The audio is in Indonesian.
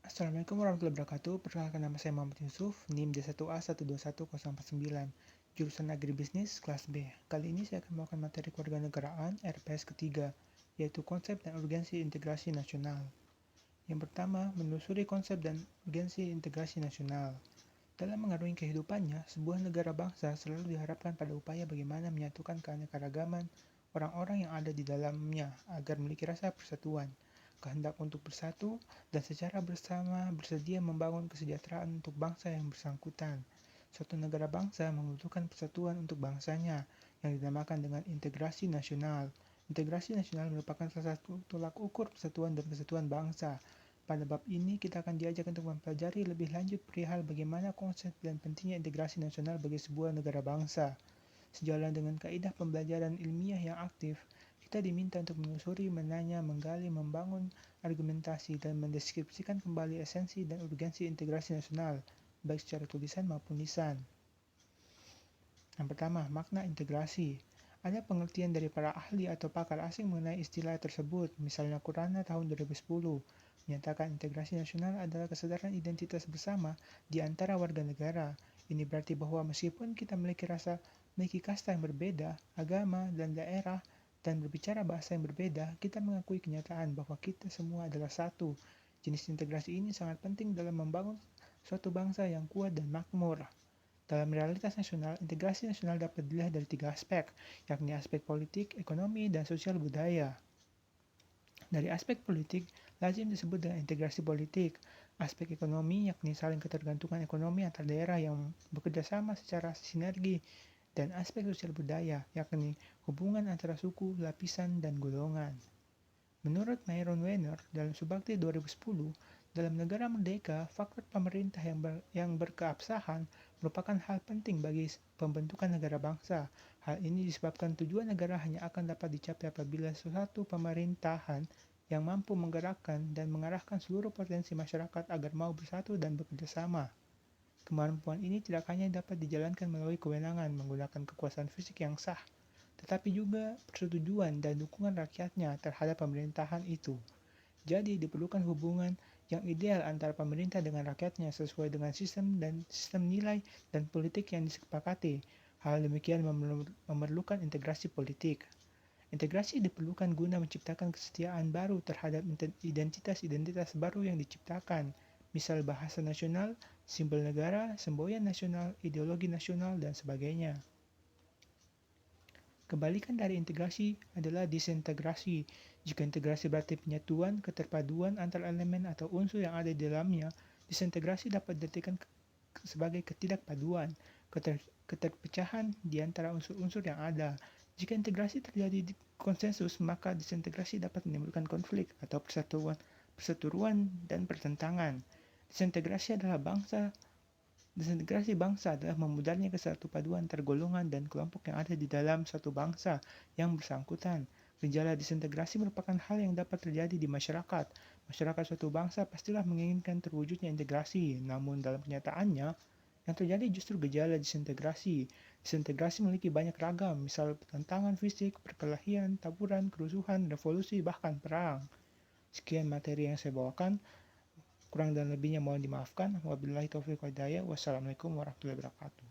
Assalamualaikum warahmatullahi wabarakatuh. Perkenalkan, nama saya Muhammad Yusuf, NIM D1A1211084, jurusan Agribisnis kelas B. Kali ini saya akan membawakan materi kewarganegaraan RPS ketiga, yaitu konsep dan urgensi integrasi nasional. Yang pertama, menelusuri konsep dan urgensi integrasi nasional. Dalam mengarungi kehidupannya, sebuah negara bangsa selalu diharapkan pada upaya bagaimana menyatukan keanekaragaman orang-orang yang ada di dalamnya agar memiliki rasa persatuan, kehendak untuk bersatu, dan secara bersama bersedia membangun kesejahteraan untuk bangsa yang bersangkutan. Suatu negara bangsa membutuhkan persatuan untuk bangsanya, yang dinamakan dengan integrasi nasional. Integrasi nasional merupakan salah satu tolak ukur persatuan dan kesatuan bangsa. Pada bab ini, kita akan diajak untuk mempelajari lebih lanjut perihal bagaimana konsep dan pentingnya integrasi nasional bagi sebuah negara bangsa. Sejalan dengan kaidah pembelajaran ilmiah yang aktif, kita diminta untuk menelusuri, menanya, menggali, membangun argumentasi, dan mendeskripsikan kembali esensi dan urgensi integrasi nasional, baik secara tulisan maupun lisan. Yang pertama, makna integrasi. Ada pengertian dari para ahli atau pakar asing mengenai istilah tersebut, misalnya Kurana tahun 2010, menyatakan integrasi nasional adalah kesadaran identitas bersama di antara warga negara. Ini berarti bahwa meskipun kita memiliki kasta yang berbeda, agama, dan daerah, dan berbicara bahasa yang berbeda, kita mengakui kenyataan bahwa kita semua adalah satu. Jenis integrasi ini sangat penting dalam membangun suatu bangsa yang kuat dan makmur. Dalam realitas nasional, integrasi nasional dapat dilihat dari 3 aspek, yakni aspek politik, ekonomi, dan sosial budaya. Dari aspek politik, lazim disebut dengan integrasi politik. Aspek ekonomi, yakni saling ketergantungan ekonomi antar daerah yang bekerja sama secara sinergi. Dan aspek sosial budaya, yakni hubungan antara suku, lapisan, dan golongan. Menurut Myron Wenner dalam Subakti 2010, dalam negara merdeka, faktor pemerintah yang berkeabsahan merupakan hal penting bagi pembentukan negara bangsa. Hal ini disebabkan tujuan negara hanya akan dapat dicapai apabila suatu pemerintahan yang mampu menggerakkan dan mengarahkan seluruh potensi masyarakat agar mau bersatu dan bekerja sama. Kemampuan ini tidak hanya dapat dijalankan melalui kewenangan menggunakan kekuasaan fisik yang sah, tetapi juga persetujuan dan dukungan rakyatnya terhadap pemerintahan itu. Jadi diperlukan hubungan yang ideal antara pemerintah dengan rakyatnya sesuai dengan sistem nilai dan politik yang disepakati. Hal demikian memerlukan integrasi politik. Integrasi diperlukan guna menciptakan kesetiaan baru terhadap identitas-identitas baru yang diciptakan, misal bahasa nasional, simbol negara, semboyan nasional, ideologi nasional, dan sebagainya. Kebalikan dari integrasi adalah disintegrasi. Jika integrasi berarti penyatuan, keterpaduan antar elemen atau unsur yang ada di dalamnya, disintegrasi dapat diartikan sebagai ketidakpaduan, keterpecahan di antara unsur-unsur yang ada. Jika integrasi terjadi di konsensus, maka disintegrasi dapat menimbulkan konflik atau perseteruan dan pertentangan. Disintegrasi bangsa adalah memudarnya kesatupaduan antar golongan dan kelompok yang ada di dalam satu bangsa yang bersangkutan. Gejala disintegrasi merupakan hal yang dapat terjadi di masyarakat. Masyarakat suatu bangsa pastilah menginginkan terwujudnya integrasi, namun dalam kenyataannya, yang terjadi justru gejala disintegrasi. Disintegrasi memiliki banyak ragam, misal pertentangan fisik, perkelahian, taburan, kerusuhan, revolusi, bahkan perang. Sekian materi yang saya bawakan. Kurang dan lebihnya mohon dimaafkan. Wabillahi taufiq wal hidayah. Wassalamualaikum warahmatullahi wabarakatuh.